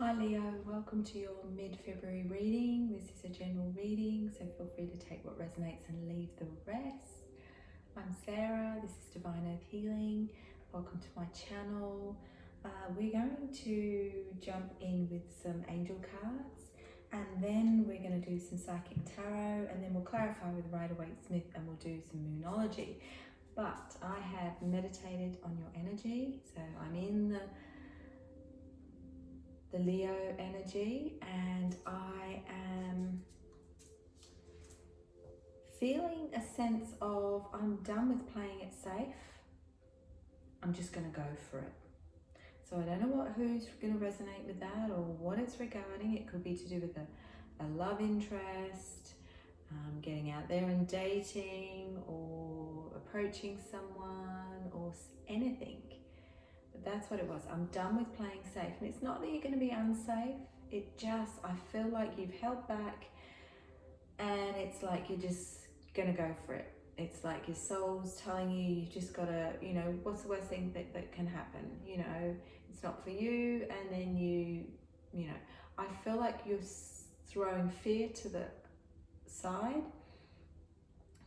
Hi Leo, welcome to your mid-February reading. This is a general reading, so feel free to take what resonates and leave the rest. I'm Sarah, this is Divine Earth Healing. Welcome to my channel. We're going to jump in with some angel cards, and then we're going to do some psychic tarot, and then we'll clarify with Waite Smith, and we'll do some Moonology. But I have meditated on your energy, so I'm in the Leo energy, and I am feeling a sense of I'm done with playing it safe. I'm just going to go for it. So I don't know who's going to resonate with that or what it's regarding. It could be to do with a love interest, getting out there and dating, or approaching someone, or anything. But that's what it was. I'm done with playing safe. And it's not that you're going to be unsafe. It just, I feel like you've held back, and it's like you're just going to go for it. It's like your soul's telling you, you've just got to, what's the worst thing that can happen? It's not for you. And then I feel like you're throwing fear to the side,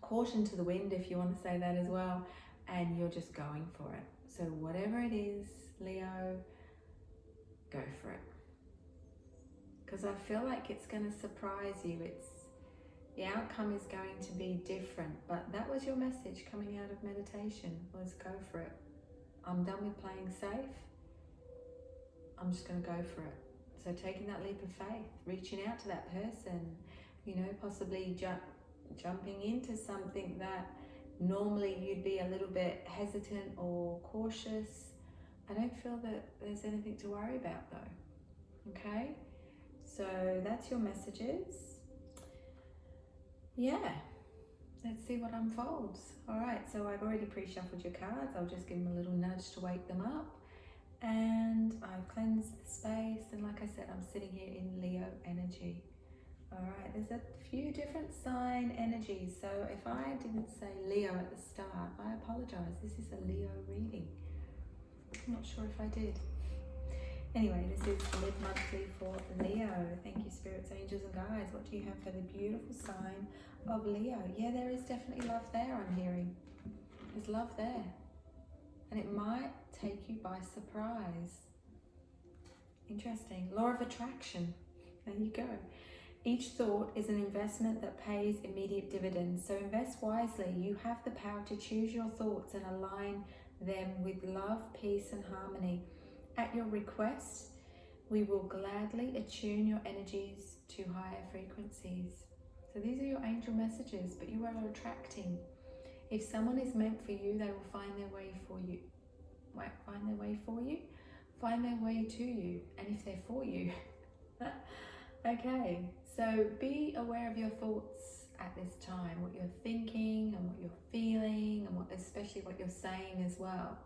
caution to the wind, if you want to say that as well. And you're just going for it. So whatever it is, Leo, go for it. Because I feel like it's going to surprise you. The outcome is going to be different. But that was your message coming out of meditation, was go for it. I'm done with playing safe. I'm just going to go for it. So taking that leap of faith, reaching out to that person, possibly jumping into something that normally you'd be a little bit hesitant or cautious. I don't feel that there's anything to worry about though. Okay, so that's your messages. Yeah, let's see what unfolds. All right, so I've already pre-shuffled your cards. I'll just give them a little nudge to wake them up. And I've cleansed the space, and like I said, I'm sitting here in Leo energy. All right, there's a few different sign energies, so if I didn't say Leo at the start, I apologize. This is a Leo reading. I'm not sure if I did. Anyway, this is mid-monthly for Leo. Thank you, spirits, angels, and guides. What do you have for the beautiful sign of Leo? Yeah, there is definitely love there, I'm hearing. There's love there. And it might take you by surprise. Interesting. Law of attraction. There you go. Each thought is an investment that pays immediate dividends. So invest wisely. You have the power to choose your thoughts and align them with love, peace, and harmony. At your request, we will gladly attune your energies to higher frequencies. So these are your angel messages, but you are attracting. If someone is meant for you, they will find their way for you. Find their way for you? Find their way to you. And if they're for you. Okay, so be aware of your thoughts at this time, what you're thinking and what you're feeling, and especially what you're saying as well,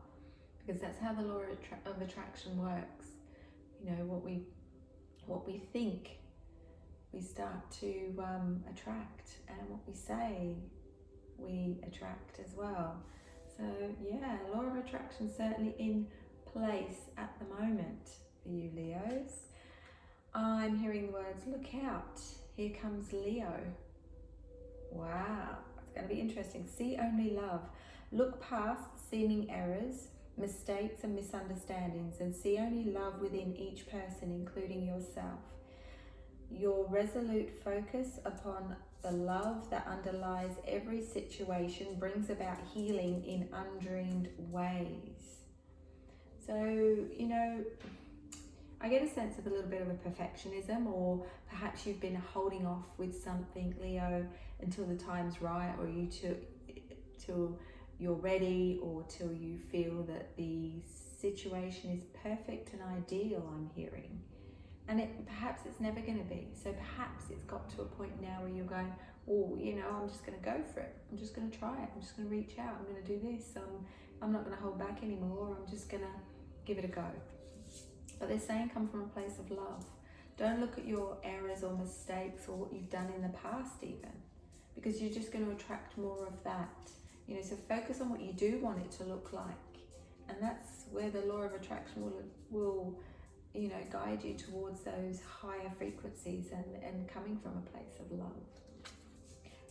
because that's how the law of attraction works. What we think, we start to attract, and what we say, we attract as well. So yeah, law of attraction certainly in place at the moment for you, Leos. I'm hearing the words, look out, here comes Leo. Wow, it's going to be interesting. See only love. Look past seeming errors, mistakes and misunderstandings, and see only love within each person, including yourself. Your resolute focus upon the love that underlies every situation brings about healing in undreamed ways. So, I get a sense of a little bit of a perfectionism, or perhaps you've been holding off with something, Leo, until the time's right, or till you're ready, or till you feel that the situation is perfect and ideal, I'm hearing. And perhaps it's never going to be. So perhaps it's got to a point now where you're going, oh, I'm just going to go for it. I'm just going to try it. I'm just going to reach out. I'm going to do this. I'm not going to hold back anymore. I'm just going to give it a go. But they're saying come from a place of love. Don't look at your errors or mistakes or what you've done in the past even, because you're just going to attract more of that. So focus on what you do want it to look like. And that's where the law of attraction will guide you towards those higher frequencies and coming from a place of love.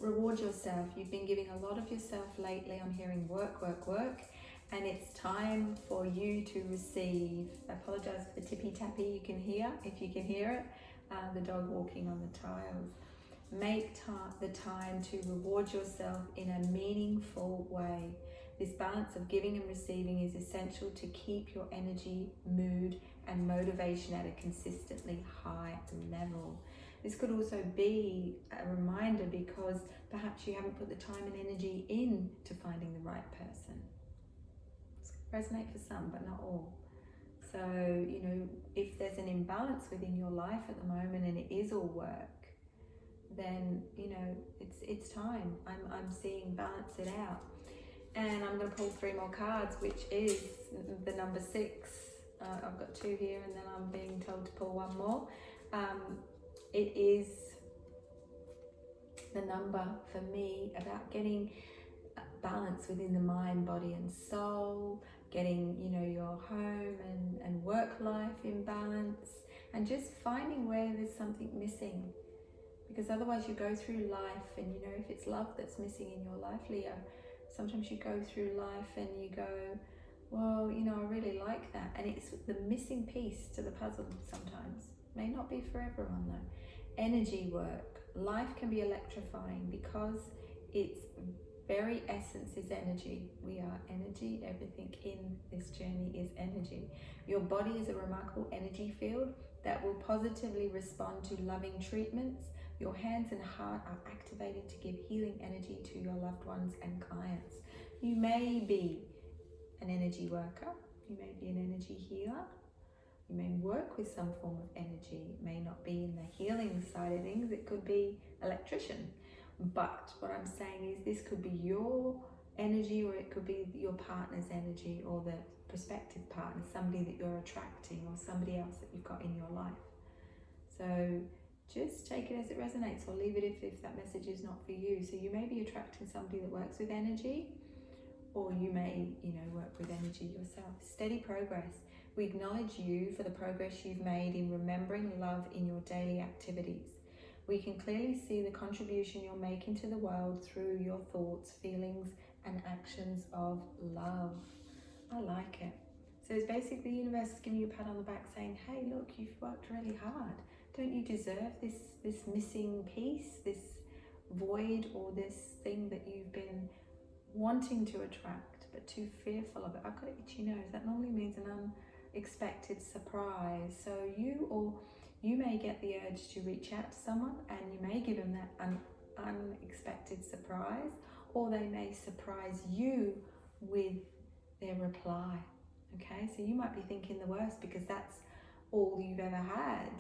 Reward yourself. You've been giving a lot of yourself lately. I'm hearing work, work, work. And it's time for you to receive. I apologize for the tippy tappy you can hear, if you can hear it. The dog walking on the tiles. Make the time to reward yourself in a meaningful way. This balance of giving and receiving is essential to keep your energy, mood, and motivation at a consistently high level. This could also be a reminder because perhaps you haven't put the time and energy into finding the right person. It's going to resonate for some, but not all. So, if there's an imbalance within your life at the moment and it is all work, then, it's time. I'm seeing balance it out. And I'm going to pull 3 more cards, which is the number 6. I've got 2 here and then I'm being told to pull 1 more. It is the number for me about getting balance within the mind, body and soul, getting, your home and work life in balance, and just finding where there's something missing. Because otherwise you go through life and, if it's love that's missing in your life, Leo, sometimes you go through life and you go, well, I really like that. And it's the missing piece to the puzzle sometimes. May not be for everyone though. Energy work. Life can be electrifying because its very essence is energy. We are energy. Everything in this journey is energy. Your body is a remarkable energy field that will positively respond to loving treatments. Your hands and heart are activated to give healing energy to your loved ones and clients. You may be an energy worker. You may be an energy healer. You may work with some form of energy. It may not be in the healing side of things. It could be electrician. But what I'm saying is this could be your energy, or it could be your partner's energy, or the prospective partner, somebody that you're attracting, or somebody else that you've got in your life. So just take it as it resonates, or leave it if that message is not for you. So you may be attracting somebody that works with energy, or you may, work with energy yourself. Steady progress. We acknowledge you for the progress you've made in remembering love in your daily activities. We can clearly see the contribution you're making to the world through your thoughts, feelings, and actions of love. I like it. So it's basically the universe is giving you a pat on the back saying, hey, look, you've worked really hard. Don't you deserve this missing piece, this void, or this thing that you've been wanting to attract but too fearful of it? I've got an itchy nose. That normally means an unexpected surprise. So you may get the urge to reach out to someone and you may give them that unexpected surprise, or they may surprise you with their reply. Okay, so you might be thinking the worst because that's all you've ever had,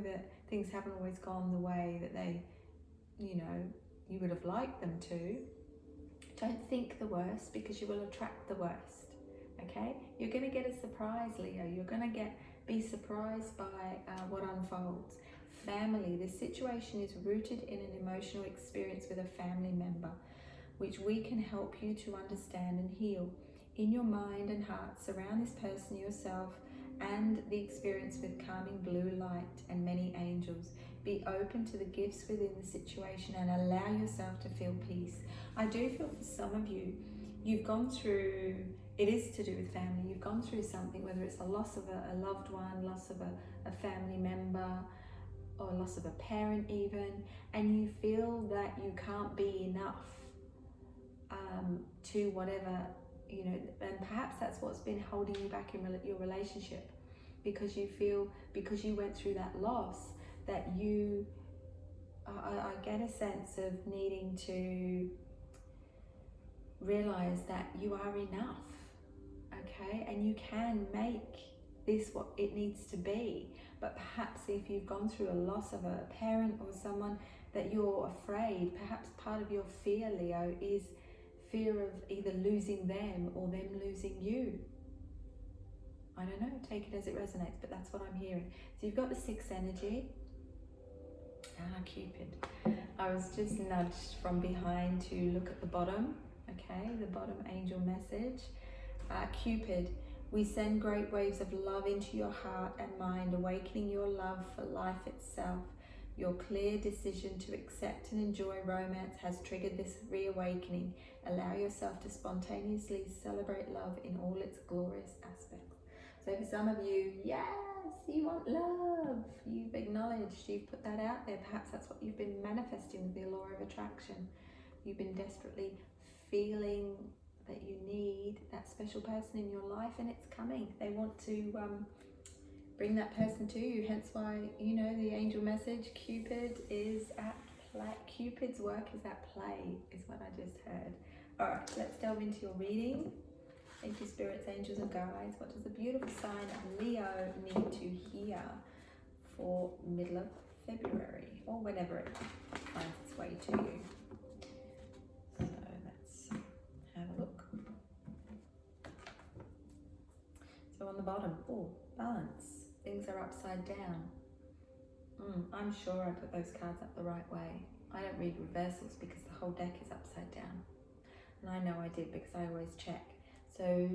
that things haven't always gone the way that they, you would have liked them to. Don't think the worst, because you will attract the worst. Okay, you're going to get a surprise, Leo. You're going to be surprised by what unfolds. Family. This situation is rooted in an emotional experience with a family member, which we can help you to understand and heal. In your mind and heart, surround this person, yourself, and the experience with calming blue light and many angels. Be open to the gifts within the situation and allow yourself to feel peace. I do feel for some of you, you've gone through, it is to do with family, you've gone through something, whether it's a loss of a loved one, loss of a family member, or loss of a parent even, and you feel that you can't be enough to whatever, and perhaps that's what's been holding you back in your relationship, because you feel, because you went through that loss, that you, I get a sense of needing to realize that you are enough, okay, and you can make this what it needs to be. But perhaps if you've gone through a loss of a parent or someone that you're afraid, perhaps part of your fear, Leo, is fear of either losing them or them losing you. I don't know, take it as it resonates, but that's what I'm hearing. So you've got the 6 energy. Cupid. I was just nudged from behind to look at the bottom, okay, the bottom angel message. Cupid, We send great waves of love into your heart and mind, awakening your love for life itself. Your clear decision to accept and enjoy romance has triggered this reawakening. Allow yourself to spontaneously celebrate love in all its glorious aspects. So for some of you, yes, you want love. You've acknowledged, you've put that out there. Perhaps that's what you've been manifesting with the law of attraction. You've been desperately feeling that you need that special person in your life, and it's coming. They want to bring that person to you, hence why, you know, the angel message, Cupid is at play. Cupid's work is at play, is what I just heard. All right, let's delve into your reading. Thank you, spirits, angels, and guides. What does the beautiful sign of Leo need to hear for middle of February, or whenever it finds its way to you? So let's have a look. So on the bottom, oh, balance. Things are upside down. I'm sure I put those cards up the right way. I don't read reversals because the whole deck is upside down. And I know I did because I always check. So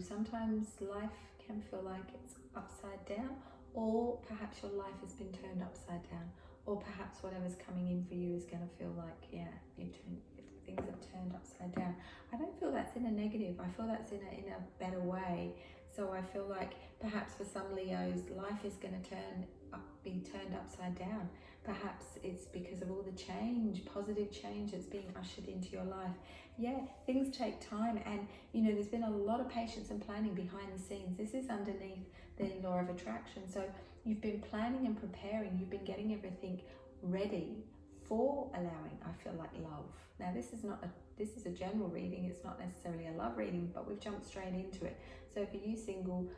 sometimes life can feel like it's upside down, or perhaps your life has been turned upside down, or perhaps whatever's coming in for you is going to feel like, things have turned upside down. I don't feel that's in a negative. I feel that's in a better way. So I feel like perhaps for some Leos, life is going to be turned upside down. Perhaps it's because of all the change, positive change that's being ushered into your life. Yeah, things take time, and you know, there's been a lot of patience and planning behind the scenes. This is underneath the law of attraction. So you've been planning and preparing, you've been getting everything ready for allowing, I feel like, love. Now this is a general reading, it's not necessarily a love reading, but we've jumped straight into it. So for you single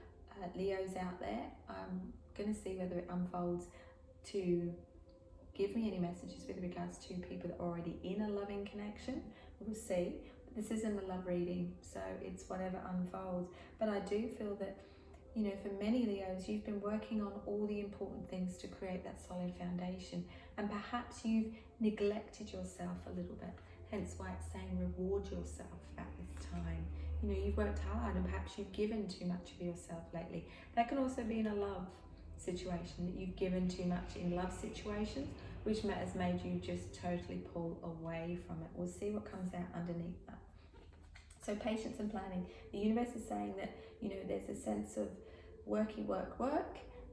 Leos out there, I'm going to see whether it unfolds to give me any messages with regards to people that are already in a loving connection. We'll see. But this isn't a love reading, so it's whatever unfolds. But I do feel that, you know, for many Leos, you've been working on all the important things to create that solid foundation, and perhaps you've neglected yourself a little bit. Hence why it's saying reward yourself at this time. You know, you've worked hard and perhaps you've given too much of yourself lately. That can also be in a love situation, that you've given too much in love situations, which has made you just totally pull away from it. We'll see what comes out underneath that. So patience and planning. The universe is saying that, you know, there's a sense of work,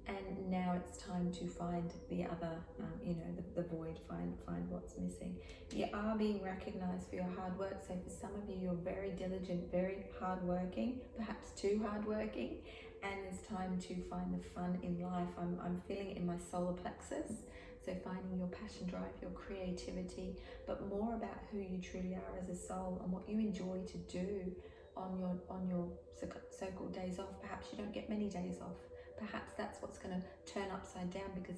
and now it's time to find the other, the void, find what's missing. You are being recognized for your hard work. So for some of you, you're very diligent, very hardworking, perhaps too hardworking, and it's time to find the fun in life. I'm feeling it in my solar plexus. So finding your passion, drive, your creativity, but more about who you truly are as a soul and what you enjoy to do on your so-called days off. Perhaps you don't get many days off. Perhaps that's what's going to turn upside down, because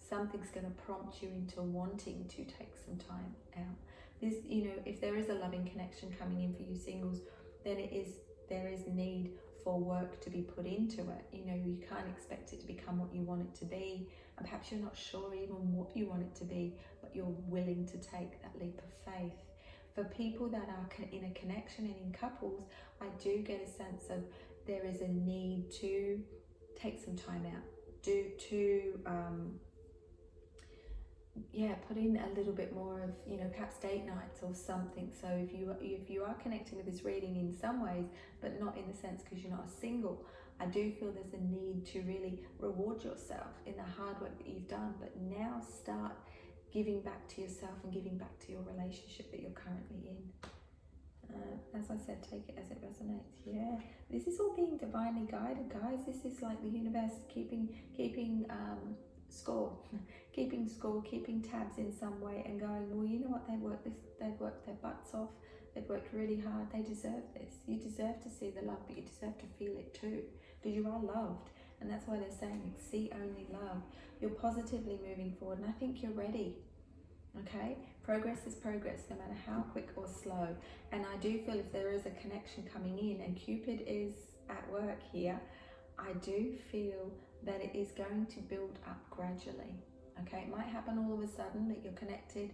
something's going to prompt you into wanting to take some time out. This, you know, if there is a loving connection coming in for you singles, then there is need for work to be put into it. You know, you can't expect it to become what you want it to be, and perhaps you're not sure even what you want it to be, but you're willing to take that leap of faith. For people that are in a connection and in couples, I do get a sense of there is a need to take some time out, put in a little bit more of, you know, perhaps date nights or something. So if you are connecting with this reading in some ways, but not in the sense because you're not single, I do feel there's a need to really reward yourself in the hard work that you've done, but now start giving back to yourself and giving back to your relationship that you're currently in. As I said, take it as it resonates. Yeah, this is all being divinely guided, guys. This is like the universe keeping score, keeping tabs in some way, and going, well, you know what, they've worked their butts off, they've worked really hard, they deserve this. You deserve to see the love, but you deserve to feel it too, because you are loved. And that's why they're saying see only love. You're positively moving forward, and I think you're ready. Okay, progress is progress, no matter how quick or slow. And I do feel if there is a connection coming in, and Cupid is at work here, I do feel that it is going to build up gradually. Okay, it might happen all of a sudden that you're connected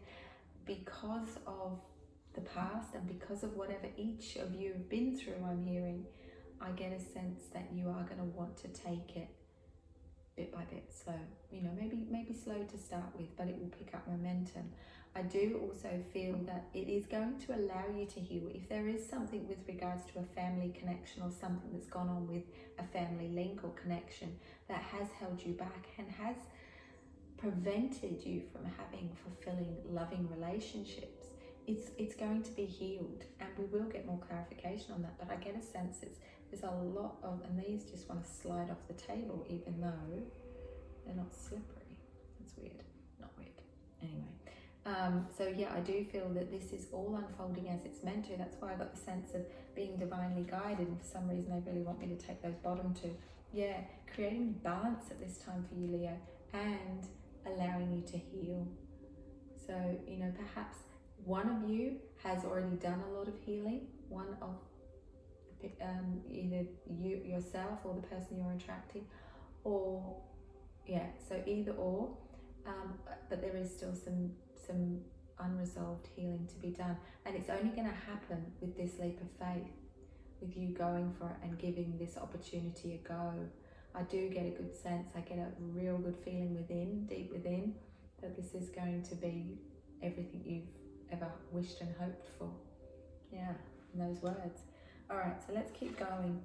because of the past and because of whatever each of you have been through, I'm hearing. I get a sense that you are going to want to take it bit by bit, slow. You know, maybe slow to start with, but it will pick up momentum. I do also feel that it is going to allow you to heal. If there is something with regards to a family connection or something that's gone on with a family link or connection that has held you back and has prevented you from having fulfilling, loving relationships, it's going to be healed, and we will get more clarification on that. But I get a sense there's a lot of, and these just want to slide off the table even though they're not slippery. That's weird. Not weird. Anyway. So yeah, I do feel that this is all unfolding as it's meant to. That's why I got the sense of being divinely guided, and for some reason they really want me to take those bottom two. Yeah, creating balance at this time for you, Leo, and allowing you to heal. So, you know, perhaps one of you has already done a lot of healing, one of either you yourself or the person you're attracting, or yeah, so either or, but there is still some unresolved healing to be done, and it's only going to happen with this leap of faith, with you going for it and giving this opportunity a go. I do get a good sense, I get a real good feeling within, deep within, that this is going to be everything you've ever wished and hoped for. Yeah, in those words. All right, so let's keep going.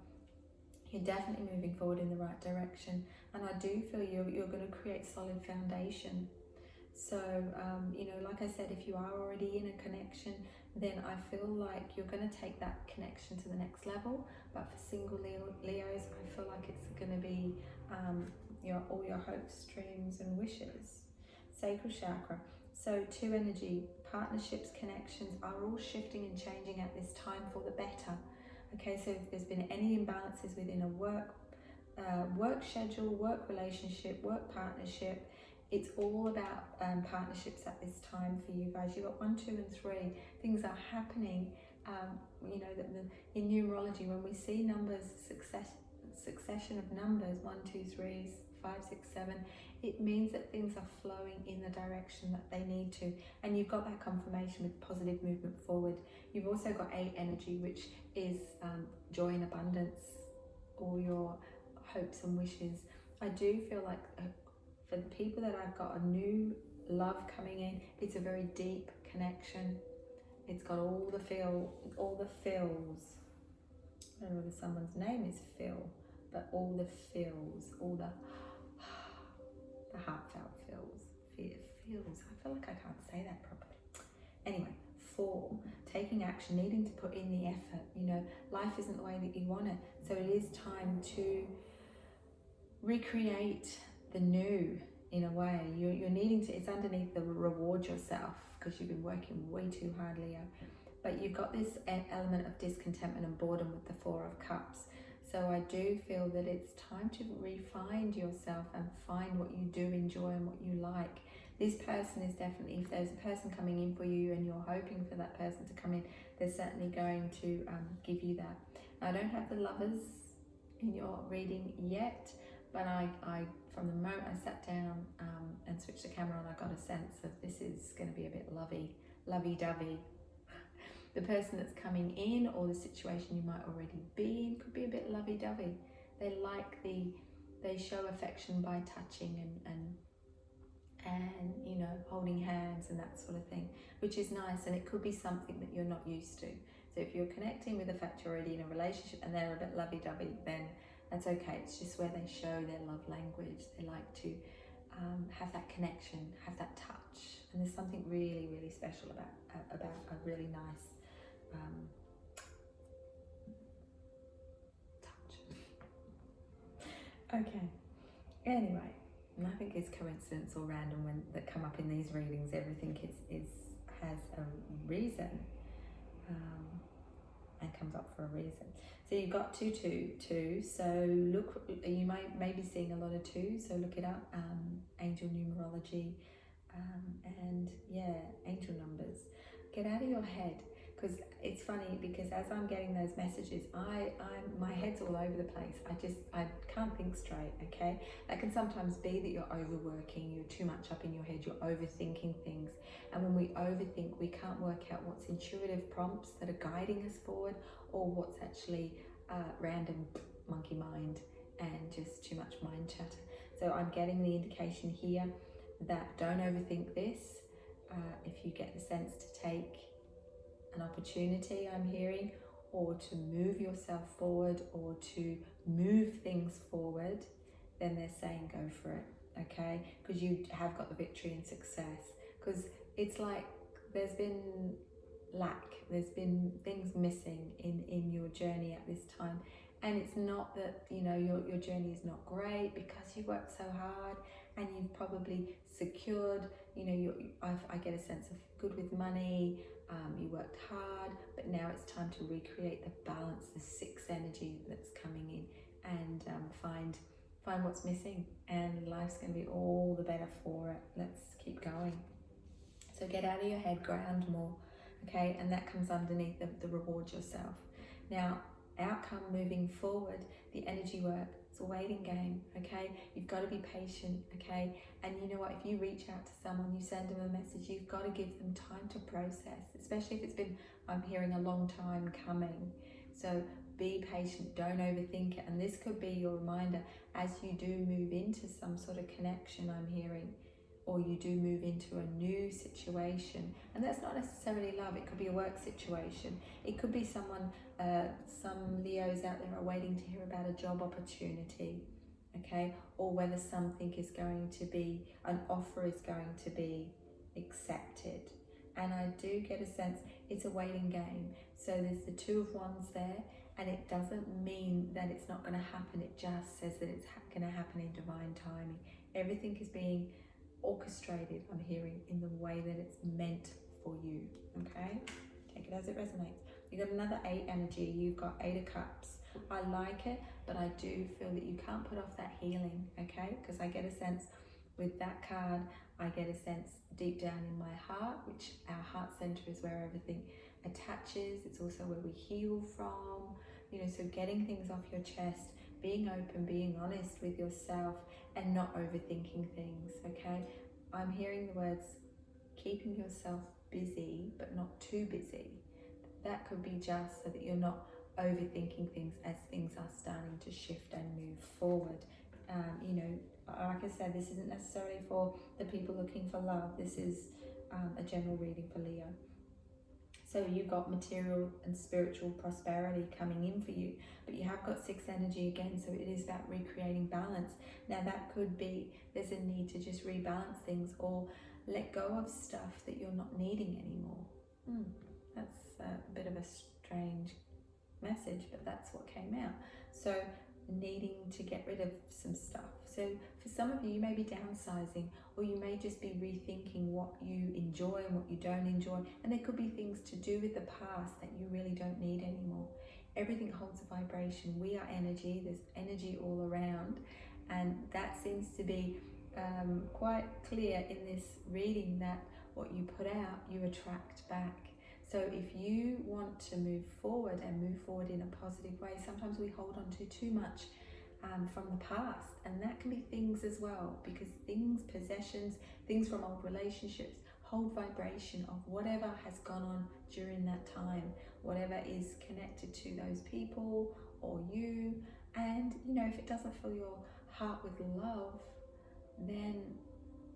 You're definitely moving forward in the right direction, and I do feel you're going to create solid foundation. So, you know, like I said, if you are already in a connection, then I feel like you're going to take that connection to the next level. But for single Leos, I feel like it's going to be all your hopes, dreams and wishes. Sacral chakra. So 2 energy, partnerships, connections are all shifting and changing at this time for the better. Okay, so if there's been any imbalances within a work schedule, work relationship, work partnership, it's all about partnerships at this time for you guys. You've got 1, 2 and 3. Things are happening. You know, that in numerology, when we see numbers, succession of numbers, 1, 2, 3, 5, 6, 7, it means that things are flowing in the direction that they need to. And you've got that confirmation with positive movement forward. You've also got 8 energy, which is joy and abundance, all your hopes and wishes. I do feel like for the people that I've got a new love coming in, it's a very deep connection. It's got all the feels. I don't know whether someone's name is Phil, but all the feels, all the heartfelt feels. I feel like I can't say that properly. Anyway, 4, taking action, needing to put in the effort. You know, life isn't the way that you want it, so it is time to recreate the new in a way. You're needing to, it's underneath the reward yourself, because you've been working way too hard, Leo. But you've got this element of discontentment and boredom with the 4 of Cups. So I do feel that it's time to refine yourself and find what you do enjoy and what you like. This person is definitely, if there's a person coming in for you and you're hoping for that person to come in, they're certainly going to give you that. Now, I don't have the Lovers in your reading yet, but I from the moment I sat down and switched the camera on, I got a sense of this is going to be a bit lovey-dovey. The person that's coming in or the situation you might already be in could be a bit lovey-dovey. They show affection by touching and you know, holding hands and that sort of thing, which is nice, and it could be something that you're not used to. So if you're connecting with the fact you're already in a relationship and they're a bit lovey-dovey, then that's okay. It's just where they show their love language. They like to have that connection, have that touch, and there's something really, really special about a really nice touch. Okay. Anyway, nothing is coincidence or random when that come up in these readings. Everything has a reason and comes up for a reason. So you've got 2, 2, 2. So look, you may be seeing a lot of 2. So look it up. Angel numerology, and yeah, angel numbers. Get out of your head, because it's funny, because as I'm getting those messages, my head's all over the place. I can't think straight. Okay, that can sometimes be that you're overworking, you're too much up in your head, you're overthinking things, and when we overthink, we can't work out what's intuitive prompts that are guiding us forward, or what's actually random monkey mind and just too much mind chatter. So I'm getting the indication here that don't overthink this. If you get the sense to take an opportunity, I'm hearing, or to move yourself forward or to move things forward, then they're saying go for it, okay? Because you have got the victory and success. Because it's like there's been lack, there's been things missing in your journey at this time. And it's not that, you know, your journey is not great because you've worked so hard and you've probably secured, you know, I get a sense of good with money, you worked hard, but now it's time to recreate the balance, the sixth energy that's coming in, and find what's missing, and life's going to be all the better for it. Let's keep going. So get out of your head, ground more, okay? And that comes underneath the reward yourself. Now, outcome moving forward, the energy work, it's a waiting game, okay? You've got to be patient, okay? And you know what, if you reach out to someone, you send them a message, you've got to give them time to process, especially if it's been, I'm hearing, a long time coming. So be patient, don't overthink it. And this could be your reminder as you do move into some sort of connection, I'm hearing, or you do move into a new situation. And that's not necessarily love, it could be a work situation. It could be someone, some Leos out there are waiting to hear about a job opportunity, okay? Or whether something is going to be, an offer is going to be accepted. And I do get a sense it's a waiting game. So there's the Two of Wands there, and it doesn't mean that it's not going to happen. It just says that it's going to happen in divine timing. Everything is being orchestrated, I'm hearing, in the way that it's meant for you, okay? Take it as it resonates. You got another 8 energy. You've got 8 of Cups. I like it, but I do feel that you can't put off that healing, okay? Because I get a sense with that card, I get a sense deep down in my heart, which our heart center is where everything attaches. It's also where we heal from, you know, so getting things off your chest, being open, being honest with yourself, and not overthinking things, okay? I'm hearing the words keeping yourself busy, but not too busy. That could be just so that you're not overthinking things as things are starting to shift and move forward. You know, like I said, this isn't necessarily for the people looking for love. This is a general reading for Leo. So you've got material and spiritual prosperity coming in for you, but you have got 6 energy again, so it is about recreating balance. Now that could be there's a need to just rebalance things or let go of stuff that you're not needing anymore. That's a bit of a strange message, but that's what came out. So needing to get rid of some stuff. So for some of you, you may be downsizing, or you may just be rethinking what you enjoy and what you don't enjoy. And there could be things to do with the past that you really don't need anymore. Everything holds a vibration. We are energy. There's energy all around. And that seems to be quite clear in this reading, that what you put out, you attract back. So if you want to move forward and move forward in a positive way, sometimes we hold on to too much from the past, and that can be things as well, because things, possessions, things from old relationships hold vibration of whatever has gone on during that time, whatever is connected to those people or you. And you know, if it doesn't fill your heart with love, then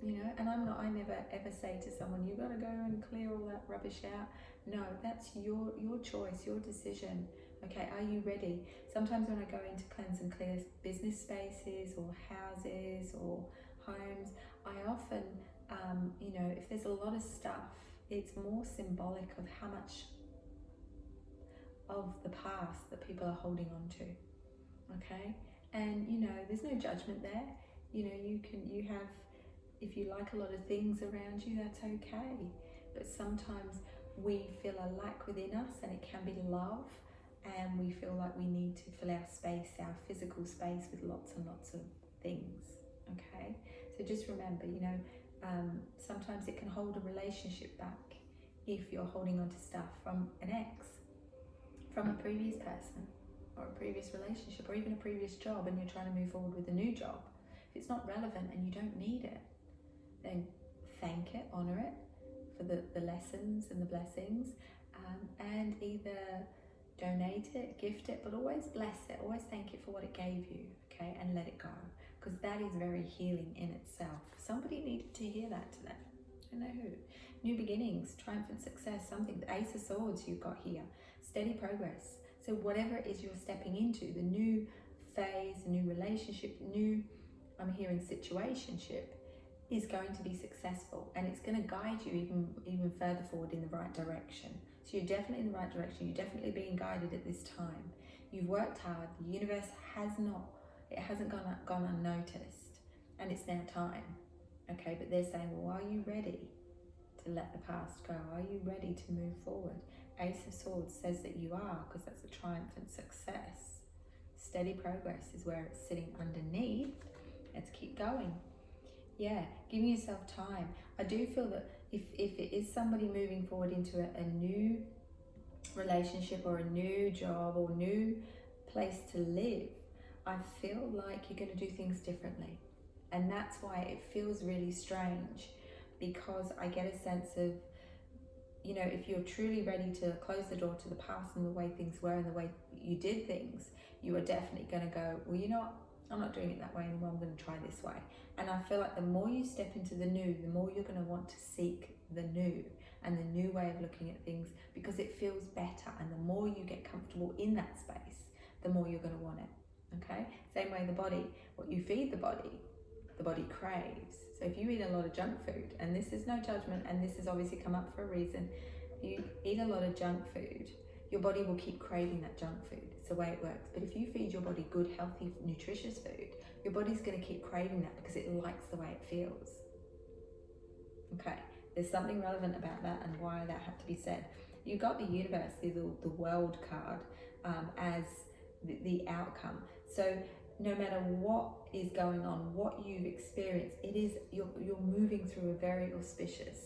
you know, and I never ever say to someone, you got to go and clear all that rubbish out. No, that's your choice, your decision. Okay, are you ready? Sometimes when I go into cleanse and clear business spaces or houses or homes, I often, you know, if there's a lot of stuff, it's more symbolic of how much of the past that people are holding on to. Okay, and you know, there's no judgment there. You know, you have, if you like a lot of things around you, that's okay. But sometimes we feel a lack within us, and it can be love, and we feel like we need to fill our space, our physical space, with lots and lots of things, okay? So just remember, you know, sometimes it can hold a relationship back if you're holding on to stuff from an ex, from a previous person, or a previous relationship, or even a previous job, and you're trying to move forward with a new job. If it's not relevant and you don't need it, then thank it, honor it for the lessons and the blessings, and either donate it, gift it, but always bless it. Always thank it for what it gave you, okay? And let it go, because that is very healing in itself. Somebody needed to hear that today. I don't know who. New beginnings, triumphant success, something. The Ace of Swords you've got here. Steady progress. So whatever it is you're stepping into, the new phase, the new relationship, new, I'm hearing situationship, is going to be successful, and it's going to guide you even further forward in the right direction. So you're definitely in the right direction. You're definitely being guided at this time. You've worked hard. The universe hasn't gone unnoticed, and it's now time. Okay, but they're saying, well, are you ready to let the past go? Are you ready to move forward? Ace of Swords says that you are, because that's a triumphant success. Steady progress is where it's sitting underneath. Let's keep going. Yeah, giving yourself time. I do feel that if it is somebody moving forward into a new relationship or a new job or new place to live, I feel like you're going to do things differently. And that's why it feels really strange, because I get a sense of, you know, if you're truly ready to close the door to the past and the way things were and the way you did things, you are definitely going to go, well, you know what? I'm not doing it that way anymore, I'm going to try this way. And I feel like the more you step into the new, the more you're going to want to seek the new and the new way of looking at things, because it feels better. And the more you get comfortable in that space, the more you're going to want it. Okay? Same way the body, what you feed the body craves. So if you eat a lot of junk food, and this is no judgment, and this has obviously come up for a reason, you eat a lot of junk food, your body will keep craving that junk food. It's the way it works. But if you feed your body good, healthy, nutritious food, your body's going to keep craving that because it likes the way it feels. Okay, there's something relevant about that and why that had to be said. You got the universe, the world card, as the outcome. So no matter what is going on, what you've experienced, it is you're moving through a very auspicious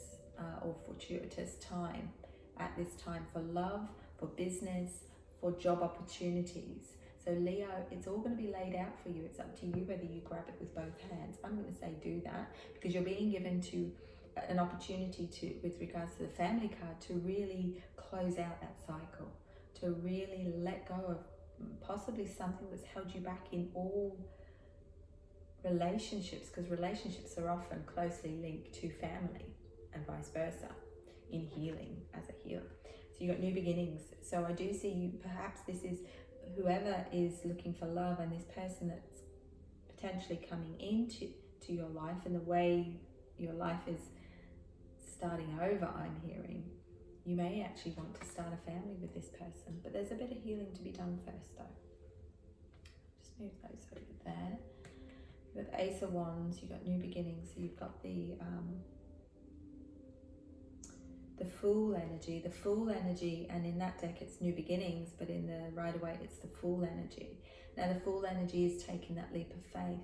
or fortuitous time at this time for love, for business, for job opportunities. So Leo, it's all going to be laid out for you. It's up to you whether you grab it with both hands. I'm going to say do that, because you're being given to an opportunity to, with regards to the family card, to really close out that cycle, to really let go of possibly something that's held you back in all relationships, because relationships are often closely linked to family and vice versa in healing, as a healer. So you've got new beginnings. So I do see you, perhaps this is whoever is looking for love, and this person that's potentially coming into your life, and the way your life is starting over, I'm hearing. You may actually want to start a family with this person, but there's a bit of healing to be done first though. Just move those over there. You've got the Ace of Wands, you've got new beginnings, so you've got the Fool energy, and in that deck it's new beginnings, but in the Rider-Waite it's the Fool energy. Now the Fool energy is taking that leap of faith,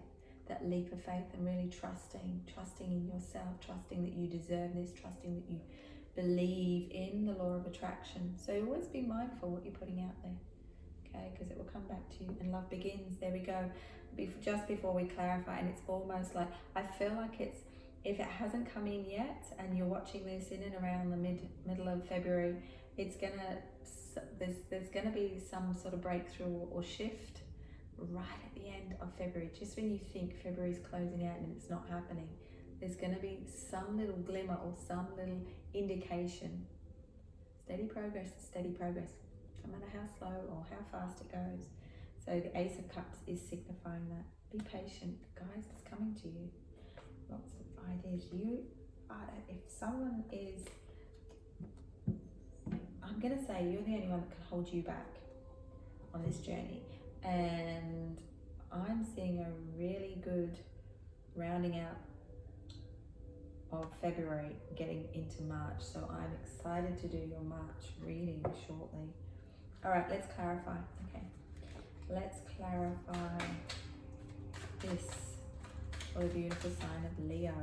and really trusting in yourself, trusting that you deserve this, trusting that you believe in the law of attraction. So always be mindful what you're putting out there, okay, because it will come back to you. And love begins, there we go. Just before we clarify, and it's almost like, I feel like it's, if it hasn't come in yet and you're watching this in and around the middle of February, it's there's gonna be some sort of breakthrough or shift right at the end of February. Just when you think February's closing out and it's not happening, there's gonna be some little glimmer or some little indication. Steady progress, no matter how slow or how fast it goes. So the Ace of Cups is signifying that. Be patient, guys, it's coming to you. Lots of ideas. If someone is, I'm going to say you're the only one that can hold you back on this journey. And I'm seeing a really good rounding out of February, getting into March. So I'm excited to do your March reading shortly. All right, let's clarify. Okay, let's clarify this for the beautiful sign of Leo.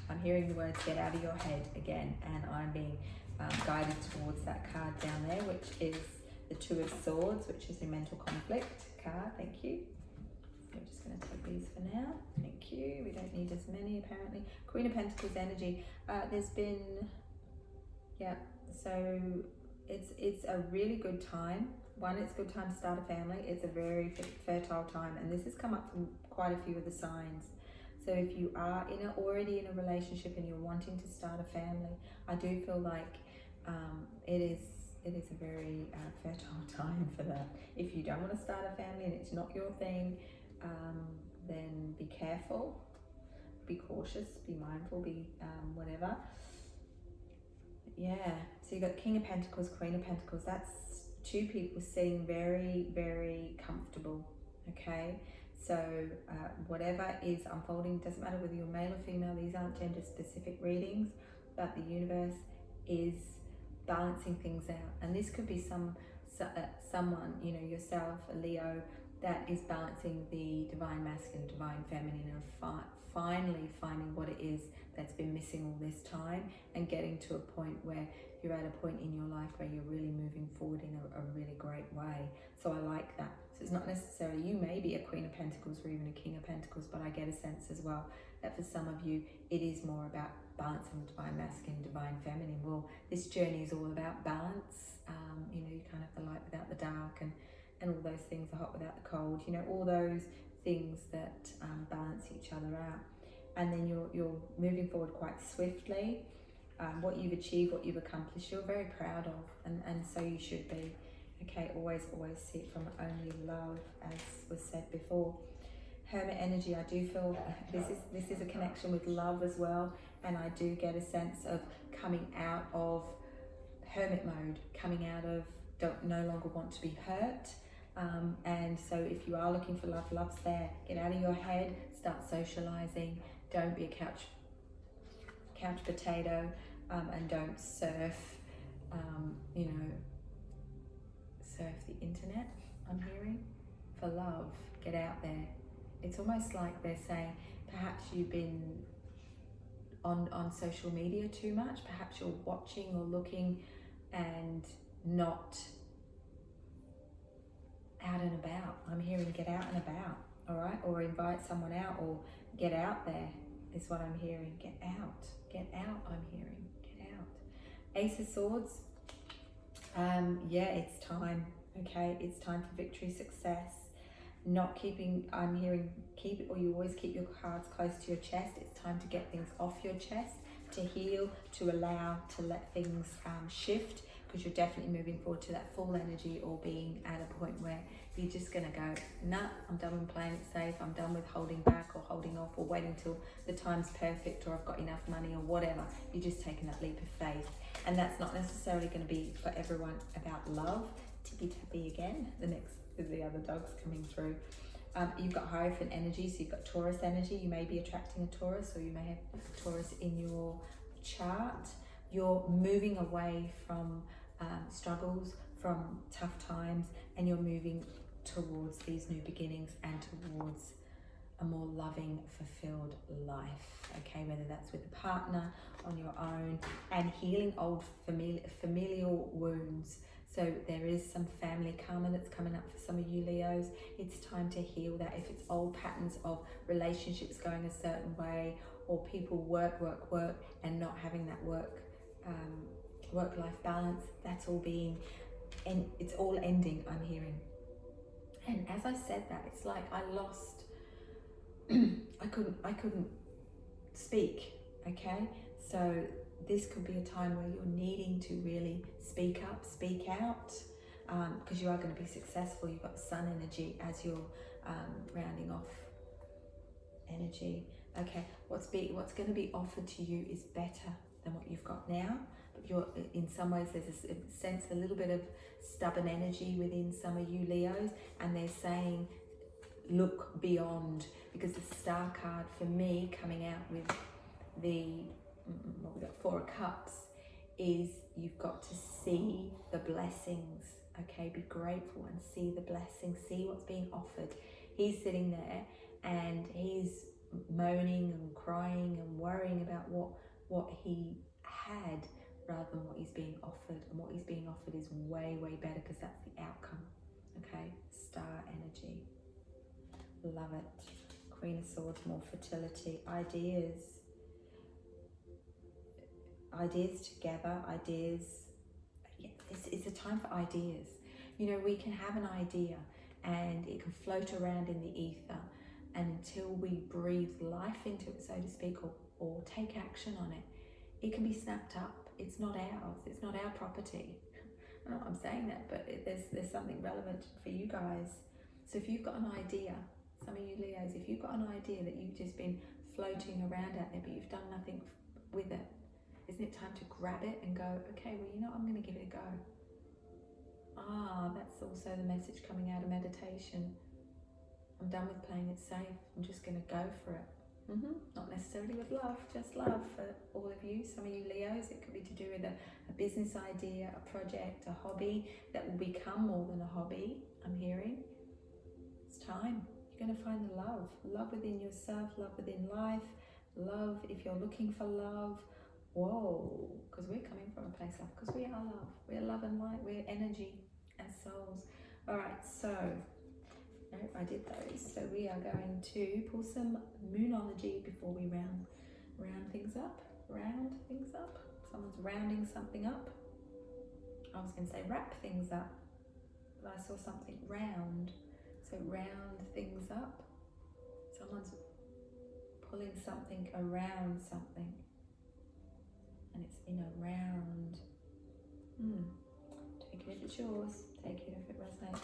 I'm hearing the words get out of your head again, and I'm being guided towards that card down there, which is the Two of Swords, which is a mental conflict card. Thank you. So we're just going to take these for now. Thank you. We don't need as many apparently. Queen of Pentacles energy. There's been, yeah, so it's a really good time One, it's a good time to start a family. It's a very fertile time, and this has come up from quite a few of the signs. So if you are already in a relationship and you're wanting to start a family, I do feel like it is a very fertile time for that. If you don't want to start a family and it's not your thing, then be careful, be cautious, be mindful, be whatever. Yeah, so you got King of Pentacles, Queen of Pentacles. That's two people sitting very, very comfortable, okay? So whatever is unfolding, doesn't matter whether you're male or female, these aren't gender specific readings, but the universe is balancing things out. And this could be someone, you know, yourself, a Leo, that is balancing the divine masculine, divine feminine, and finally finding what it is that's been missing all this time, and getting to a point where you're at a point in your life where you're really moving forward in a really great way. So I like that. So it's not necessarily, you may be a Queen of Pentacles or even a King of Pentacles, but I get a sense as well that for some of you, it is more about balancing divine masculine, divine feminine. Well, this journey is all about balance. You know, you can't have the light without the dark, and all those things, the hot without the cold, you know, all those things that balance each other out. And then you're moving forward quite swiftly. What you've achieved, what you've accomplished, you're very proud of, and so you should be. Okay, always see it from only love, as was said before. Hermit energy, I do feel this is a connection with love as well, and I do get a sense of coming out of hermit mode, coming out of no longer want to be hurt. And so if you are looking for love, love's there. Get out of your head, start socializing. Don't be a couch potato, and don't surf, you know, surf the internet. I'm hearing for love. Get out there. It's almost like they're saying, perhaps you've been on social media too much. Perhaps you're watching or looking and not out and about. I'm hearing get out and about, all right? Or invite someone out, or get out there is what I'm hearing. Get out, I'm hearing, get out. Ace of Swords, yeah, it's time, okay? It's time for victory, success. Not keeping, I'm hearing keep it, or you always keep your cards close to your chest. It's time to get things off your chest, to heal, to allow, to let things shift, because you're definitely moving forward to that full energy, or being at a point where you're just going to go, nah, I'm done with playing it safe, I'm done with holding back or holding off or waiting till the time's perfect or I've got enough money or whatever. You're just taking that leap of faith. And that's not necessarily going to be for everyone about love. Tippy tappy again, the other dog's coming through. You've got Hierophant energy, so you've got Taurus energy. You may be attracting a Taurus, or you may have Taurus in your chart. You're moving away from struggles, from tough times, and you're moving towards these new beginnings and towards a more loving, fulfilled life, okay? Whether that's with a partner, on your own, and healing old familial wounds. So there is some family karma that's coming up for some of you Leos. It's time to heal that. If it's old patterns of relationships going a certain way, or people work, and not having that work-life balance, that's all being, and it's all ending, I'm hearing. And as I said that, it's like I lost, I couldn't speak, okay? So this could be a time where you're needing to really speak up, speak out, because you are going to be successful. You've got sun energy as you're rounding off energy. Okay, what's going to be offered to you is better than what you've got now, but you're, in some ways there's a sense, a little bit of stubborn energy within some of you Leos, and they're saying look beyond, because the Star card for me coming out with the what we got, Four of Cups, is you've got to see the blessings, okay? Be grateful and see the blessings, see what's being offered. He's sitting there and he's moaning and crying and worrying about what he had rather than what he's being offered, and what he's being offered is way better, because that's the outcome, okay? Star energy, love it. Queen of Swords, more fertility, ideas together, ideas. Yeah, it's a time for ideas. You know, we can have an idea and it can float around in the ether, and until we breathe life into it, so to speak, or take action on it, it can be snapped up. It's not ours. It's not our property. I don't know why I'm saying that, but there's something relevant for you guys. So if you've got an idea, some of you Leos, if you've got an idea that you've just been floating around out there, but you've done nothing with it, isn't it time to grab it and go, okay, well, you know, I'm going to give it a go. That's also the message coming out of meditation. I'm done with playing it safe. I'm just going to go for it. Not necessarily with love, just love for all of you. Some of you Leos, it could be to do with a business idea, a project, a hobby that will become more than a hobby, I'm hearing. It's time. You're going to find the love. Love within yourself, love within life, love if you're looking for love. Whoa, because we're coming from a place of love, because we are love. We're love and light. We're energy as souls. All right, so I did those. So we are going to pull some Moonology before we round things up. Round things up. Someone's rounding something up. I was going to say wrap things up, but I saw something round. So round things up. Someone's pulling something around something, and it's in a round. Take it if it's yours. Take it if it resonates.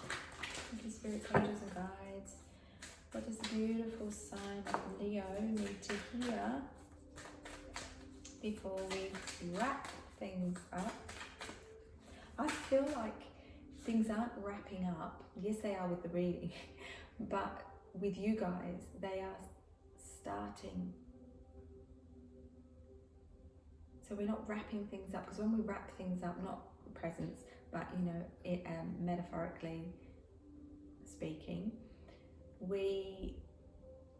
Thank you, spirits, angels, and guides. What does the beautiful sign of Leo need to hear before we wrap things up? I feel like things aren't wrapping up. Yes, they are with the reading, but with you guys, they are starting. So we're not wrapping things up, because when we wrap things up, not presents, but you know, metaphorically speaking, we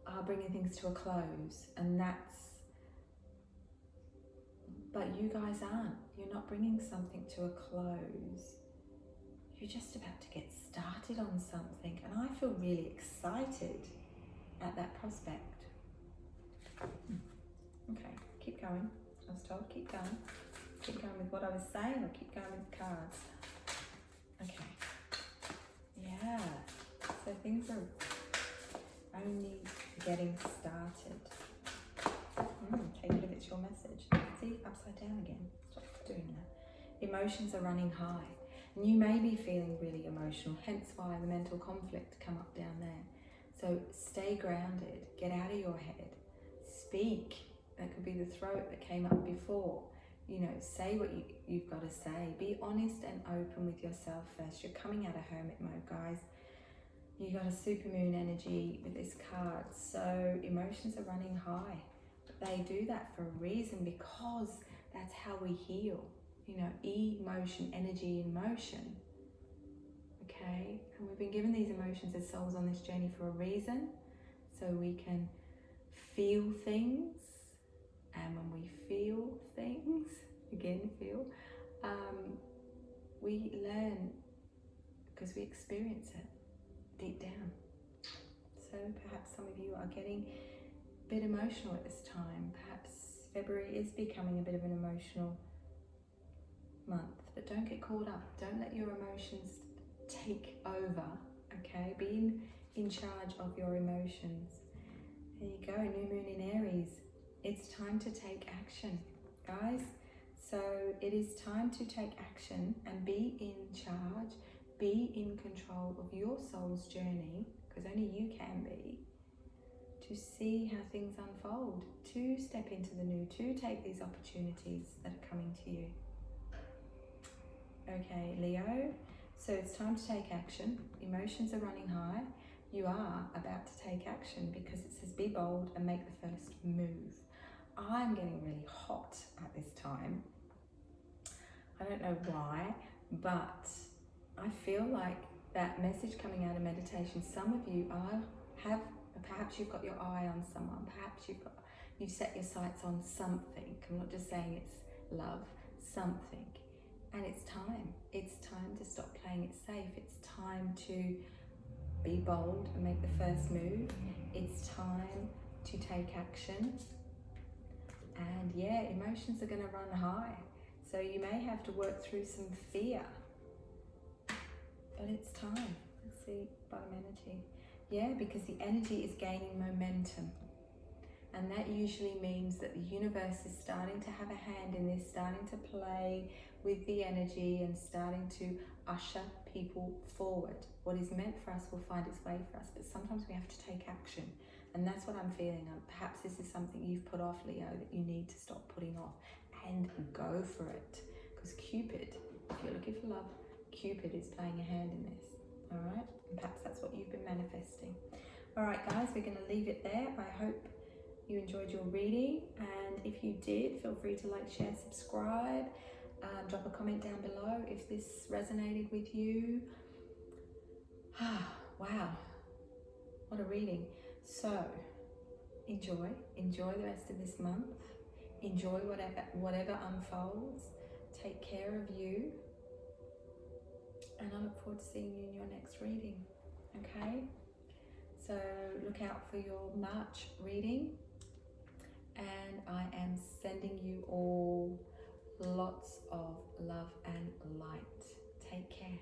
are bringing things to a close, and but you guys aren't. You're not bringing something to a close. You're just about to get started on something, and I feel really excited at that prospect. Okay, keep going. I was told keep going. Keep going with what I was saying, or keep going with the cards. Okay. Yeah. So things are only getting started. Take it if it's your message. See, upside down again. Stop doing that. Emotions are running high. And you may be feeling really emotional, hence why the mental conflict come up down there. So stay grounded. Get out of your head. Speak. That could be the throat that came up before. You know, say what you've got to say. Be honest and open with yourself first. You're coming out of hermit mode, guys. You got a supermoon energy with this card. So emotions are running high. But they do that for a reason, because that's how we heal. You know, emotion, energy in motion. Okay? And we've been given these emotions as souls on this journey for a reason. So we can feel things. And when we feel things, again feel, we learn because we experience it deep down. So perhaps some of you are getting a bit emotional at this time. Perhaps February is becoming a bit of an emotional month, but don't get caught up. Don't let your emotions take over, okay? Be in charge of your emotions. There you go, new moon in Aries. It's time to take action, guys. So it is time to take action and be in charge, be in control of your soul's journey, because only you can be, to see how things unfold, to step into the new, to take these opportunities that are coming to you. Okay, Leo, so it's time to take action. Emotions are running high. You are about to take action, because it says be bold and make the first move. I'm getting really hot at this time. I don't know why, but I feel like that message coming out of meditation, some of you perhaps you've got your eye on someone, perhaps you've set your sights on something. I'm not just saying it's love, something. And it's time. It's time to stop playing it safe. It's time to be bold and make the first move. It's time to take action. And yeah, emotions are going to run high. So you may have to work through some fear. but it's time. Let's see, bottom energy. Yeah, because the energy is gaining momentum. And that usually means that the universe is starting to have a hand in this, starting to play with the energy and starting to usher people forward. What is meant for us will find its way for us, but sometimes we have to take action. And that's what I'm feeling. Perhaps this is something you've put off, Leo, that you need to stop putting off and go for it. Because Cupid, if you're looking for love, Cupid is playing a hand in this. All right? And perhaps that's what you've been manifesting. All right, guys, we're going to leave it there. I hope you enjoyed your reading, and if you did, feel free to like, share, subscribe, drop a comment down below if this resonated with you. Wow, what a reading. So enjoy the rest of this month, enjoy whatever unfolds, take care of you, and I look forward to seeing you in your next reading. Okay, so look out for your March reading. And I am sending you all lots of love and light. Take care.